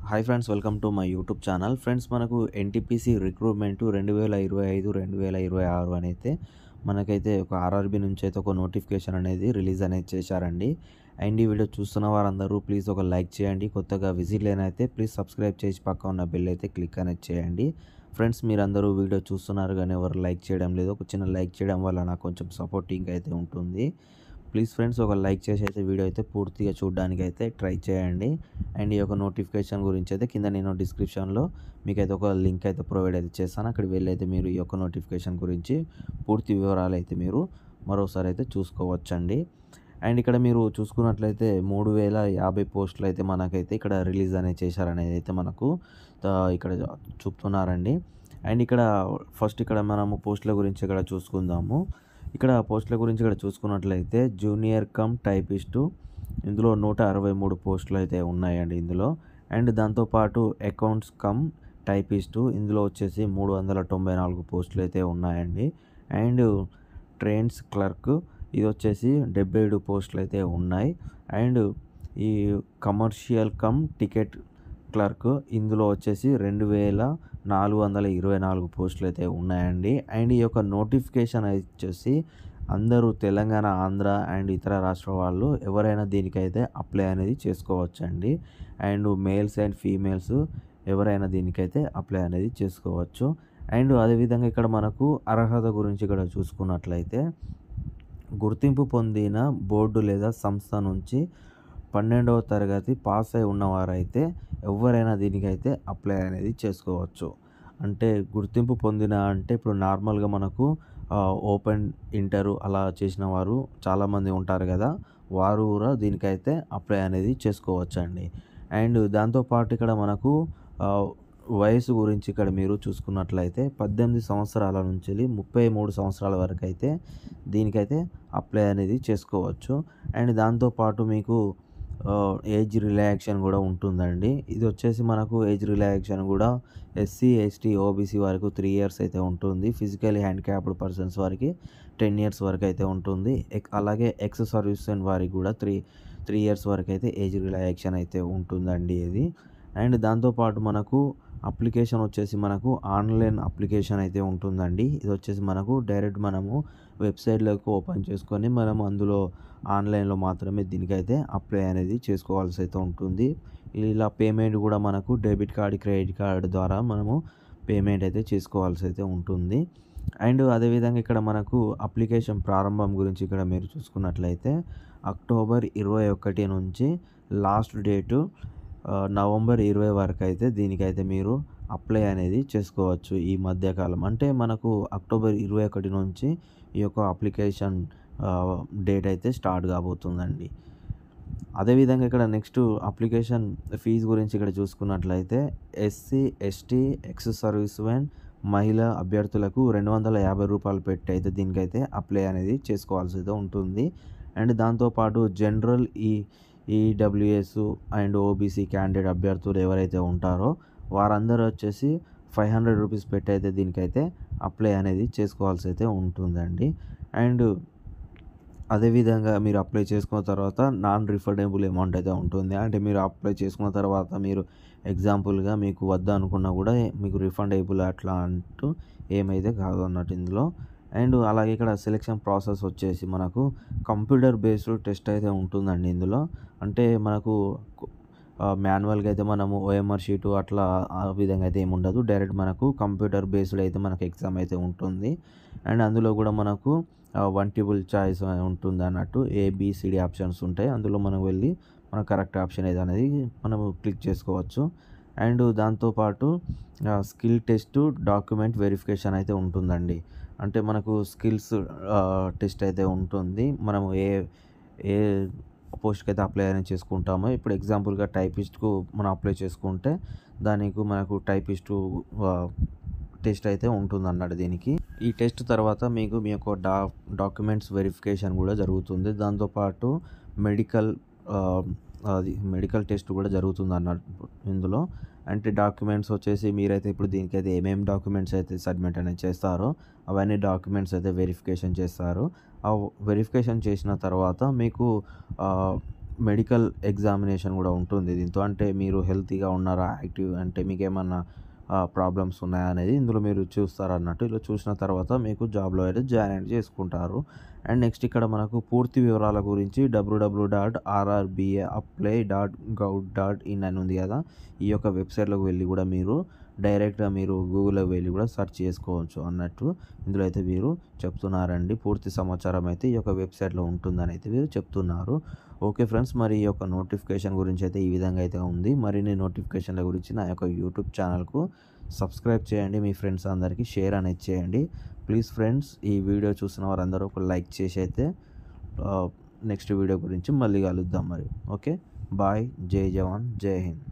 Hi friends, welcome to my YouTube channel. Friends, మనకు NTPC recruitment 2025 2026 అని అయితే మనకైతే ఒక ఆర్ఆర్బీ నుంచి అయితే ఒక నోటిఫికేషన్ అనేది రిలీజ్ అనేది చేశారండి. అండ్ ఈ వీడియో చూస్తున్న వారందరూ ప్లీజ్ ఒక లైక్ చేయండి. కొత్తగా విజిట్ లేనైతే ప్లీజ్ సబ్స్క్రైబ్ చేసి పక్క ఉన్న బెల్ అయితే క్లిక్ అనేది చేయండి. ఫ్రెండ్స్, మీరందరూ వీడియో చూస్తున్నారు కానీ ఎవరు లైక్ చేయడం లేదు. ఒక చిన్న లైక్ చేయడం వల్ల నాకు కొంచెం సపోర్టింగ్ అయితే ఉంటుంది. ప్లీజ్ ఫ్రెండ్స్, ఒక లైక్ చేసి అయితే వీడియో అయితే పూర్తిగా చూడడానికి అయితే ట్రై చేయండి. అండ్ ఈ యొక్క నోటిఫికేషన్ గురించి అయితే కింద నేను డిస్క్రిప్షన్లో మీకైతే ఒక లింక్ అయితే ప్రొవైడ్ అయితే చేస్తాను. అక్కడికి వెళ్ళి అయితే మీరు ఈ యొక్క నోటిఫికేషన్ గురించి పూర్తి వివరాలు అయితే మీరు మరోసారి అయితే చూసుకోవచ్చండి. అండ్ ఇక్కడ మీరు చూసుకున్నట్లయితే 3050 పోస్టులు అయితే మనకైతే ఇక్కడ రిలీజ్ అనేది చేశారనేది అయితే మనకు ఇక్కడ చూపుతున్నారండి. అండ్ ఇక్కడ ఫస్ట్ ఇక్కడ మనము పోస్టుల గురించి ఇక్కడ చూసుకుందాము. ఇక్కడ పోస్టుల గురించి ఇక్కడ చూసుకున్నట్లయితే జూనియర్ కమ్ టైపిస్టు ఇందులో 163 పోస్టులు అయితే ఉన్నాయండి ఇందులో. అండ్ దాంతోపాటు అకౌంట్స్ కమ్ టైపిస్టు ఇందులో వచ్చేసి 394 పోస్టులు అయితే ఉన్నాయండి. అండ్ ట్రైన్స్ క్లర్క్ ఇది వచ్చేసి 77 పోస్టులు అయితే ఉన్నాయి. అండ్ ఈ కమర్షియల్ కమ్ టికెట్ క్లర్క్ ఇందులో వచ్చేసి 2424 పోస్టులు అయితే ఉన్నాయండి. అండ్ ఈ యొక్క నోటిఫికేషన్ వచ్చేసి అందరూ తెలంగాణ, ఆంధ్ర అండ్ ఇతర రాష్ట్ర వాళ్ళు ఎవరైనా దీనికైతే అప్లై అనేది చేసుకోవచ్చండి. అండ్ మేల్స్ అండ్ ఫీమేల్స్ ఎవరైనా దీనికైతే అప్లై అనేది చేసుకోవచ్చు. అండ్ అదేవిధంగా ఇక్కడ మనకు అర్హత గురించి ఇక్కడ చూసుకున్నట్లయితే గుర్తింపు పొందిన బోర్డు లేదా సంస్థ నుంచి 12వ తరగతి పాస్ అయి ఉన్నవారైతే ఎవరైనా దీనికైతే అప్లై అనేది చేసుకోవచ్చు. అంటే గుర్తింపు పొందిన అంటే ఇప్పుడు నార్మల్గా మనకు ఓపెన్ ఇంటర్ అలా చేసిన వారు చాలామంది ఉంటారు కదా, వారు కూడా దీనికైతే అప్లై అనేది చేసుకోవచ్చండి. అండ్ దాంతోపాటు ఇక్కడ మనకు వయసు గురించి ఇక్కడ మీరు చూసుకున్నట్లయితే 18 సంవత్సరాల నుంచి 33 సంవత్సరాల వరకు అయితే దీనికైతే అప్లై అనేది చేసుకోవచ్చు. అండ్ దాంతోపాటు మీకు ఏజ్ రిలాక్సేషన్ కూడా ఉంటుందండి. ఇది వచ్చేసి మనకు ఏజ్ రిలాక్సేషన్ కూడా ఎస్సీ, ఎస్టీ, ఓబీసీ వరకు 3 ఇయర్స్ అయితే ఉంటుంది. ఫిజికల్లీ హ్యాండిక్యాప్డ్ పర్సన్స్ వారికి 10 ఇయర్స్ వరకు అయితే ఉంటుంది. అలాగే ఎక్స్ సర్వీస్ వారికి కూడా 3 ఇయర్స్ వరకు అయితే ఏజ్ రిలాక్సేషన్ అయితే ఉంటుందండి ఇది. అండ్ దాంతోపాటు మనకు అప్లికేషన్ వచ్చేసి మనకు ఆన్లైన్ అప్లికేషన్ అయితే ఉంటుందండి. ఇది వచ్చేసి మనకు డైరెక్ట్ మనము వెబ్సైట్లోకి ఓపెన్ చేసుకొని మనం అందులో ఆన్లైన్లో మాత్రమే దీనికైతే అప్లై అనేది చేసుకోవాల్సి అయితే ఉంటుంది. ఇలా పేమెంట్ కూడా మనకు డెబిట్ కార్డ్, క్రెడిట్ కార్డ్ ద్వారా మనము పేమెంట్ అయితే చేసుకోవాల్సి అయితే ఉంటుంది. అండ్ అదేవిధంగా ఇక్కడ మనకు అప్లికేషన్ ప్రారంభం గురించి ఇక్కడ మీరు చూసుకున్నట్లయితే అక్టోబర్ 21 నుంచి లాస్ట్ డేటు నవంబర్ 20 వరకు అయితే దీనికైతే మీరు అప్లై అనేది చేసుకోవచ్చు. ఈ మధ్యకాలం అంటే మనకు అక్టోబర్ 21 నుంచి ఈ యొక్క అప్లికేషన్ డేట్ అయితే స్టార్ట్ కాబోతుందండి. అదేవిధంగా ఇక్కడ నెక్స్ట్ అప్లికేషన్ ఫీజు గురించి ఇక్కడ చూసుకున్నట్లయితే SC, ST, ex service men మహిళా అభ్యర్థులకు 250 రూపాయలు పెట్టి అయితే దీనికైతే అప్లై అనేది చేసుకోవాల్సి అయితే ఉంటుంది. అండ్ దాంతోపాటు general EWS and OBC candidate అభ్యర్థులు ఎవరైతే ఉంటారో వారందరూ వచ్చేసి 500 రూపీస్ పెట్టి అయితే దీనికైతే అప్లై అనేది చేసుకోవాల్సి అయితే ఉంటుందండి. అండ్ అదేవిధంగా మీరు అప్లై చేసుకున్న తర్వాత నాన్ రిఫండబుల్ అమౌంట్ అయితే ఉంటుంది. అంటే మీరు అప్లై చేసుకున్న తర్వాత మీరు ఎగ్జాంపుల్గా మీకు వద్దనుకున్నా కూడా మీకు రిఫండబుల్ అట్లా అంటూ ఏమైతే కాదు అన్నట్టు ఇందులో. అండ్ అలాగే ఇక్కడ సెలెక్షన్ ప్రాసెస్ వచ్చేసి మనకు కంప్యూటర్ బేస్డ్ టెస్ట్ అయితే ఉంటుందండి ఇందులో. అంటే మనకు మాన్యువల్గా అయితే మనము ఓఎంఆర్ షీటు అట్లా ఆ విధంగా అయితే ఏమి ఉండదు. డైరెక్ట్ మనకు కంప్యూటర్ బేస్డ్ అయితే మనకు ఎగ్జామ్ అయితే ఉంటుంది. అండ్ అందులో కూడా మనకు మల్టిపుల్ చాయిస్ ఉంటుంది అన్నట్టు, ఏబిసిడి ఆప్షన్స్ ఉంటాయి. అందులో మనం వెళ్ళి మన కరెక్ట్ ఆప్షన్ ఏది అనేది మనము క్లిక్ చేసుకోవచ్చు. అండ్ దాంతోపాటు స్కిల్ టెస్ట్, డాక్యుమెంట్ వెరిఫికేషన్ అయితే ఉంటుందండి. అంటే మనకు స్కిల్స్ టెస్ట్ అయితే ఉంటుంది. మనము ఏ పోస్ట్కి అయితే అప్లై అనేది చేసుకుంటామో, ఇప్పుడు ఎగ్జాంపుల్గా టైపిస్ట్కు మనం అప్లై చేసుకుంటే దానికి మనకు టైపిస్టు టెస్ట్ అయితే ఉంటుంది అన్నాడు దీనికి. ఈ టెస్ట్ తర్వాత మీకు మీ యొక్క డాక్యుమెంట్స్ వెరిఫికేషన్ కూడా జరుగుతుంది. దాంతోపాటు మెడికల్ టెస్ట్ కూడా జరుగుతుంది అన్నట్టు ఇందులో. అంటే డాక్యుమెంట్స్ వచ్చేసి మీరైతే ఇప్పుడు దీనికైతే ఏమేమి డాక్యుమెంట్స్ అయితే సబ్మిట్ అనేది చేస్తారో అవన్నీ డాక్యుమెంట్స్ అయితే వెరిఫికేషన్ చేస్తారు. ఆ వెరిఫికేషన్ చేసిన తర్వాత మీకు మెడికల్ ఎగ్జామినేషన్ కూడా ఉంటుంది దీంతో. అంటే మీరు హెల్తీగా ఉన్నారా, యాక్టివ్ అంటే మీకేమన్నా ప్రాబ్లమ్స్ ఉన్నాయా అనేది ఇందులో మీరు చూస్తారన్నట్టు. ఇలా చూసిన తర్వాత మీకు జాబ్‌లో అయితే జాయిన్ చేసుకుంటారు. అండ్ నెక్స్ట్ ఇక్కడ మనకు పూర్తి వివరాల గురించి www.rrbapply.gov.in అని ఉంది కదా! ఈ యొక్క వెబ్‌సైట్‌లోకి వెళ్లి కూడా మీరు డైరెక్ట్‌గా మీరు గూగుల్‌లోకి వెళ్లి కూడా సెర్చ్ చేసుకోవచ్చు అన్నట్టు ఇందులో అయితే వీరు చెప్తున్నారండి. పూర్తి సమాచారం అయితే ఈ యొక్క వెబ్‌సైట్‌లో ఉంటుందని అయితే వీరు చెప్తున్నారు. ఓకే ఫ్రెండ్స్, మరి ఈ యొక్క నోటిఫికేషన్ గురించి అయితే ఈ విధంగా అయితే ఉంది. మరిన్ని నోటిఫికేషన్ల గురించి నా యొక్క యూట్యూబ్ ఛానల్‌కు సబ్స్క్రైబ్ చేయండి. మీ ఫ్రెండ్స్ అందరికీ షేర్ అనేది చేయండి. ప్లీజ్ ఫ్రెండ్స్, ఈ వీడియో చూసిన వారందరూ ఒక లైక్ చేసి అయితే నెక్స్ట్ వీడియో గురించి మళ్ళీ కలుద్దాం మరి. Okay, bye. జై జవాన్, జై హింద్.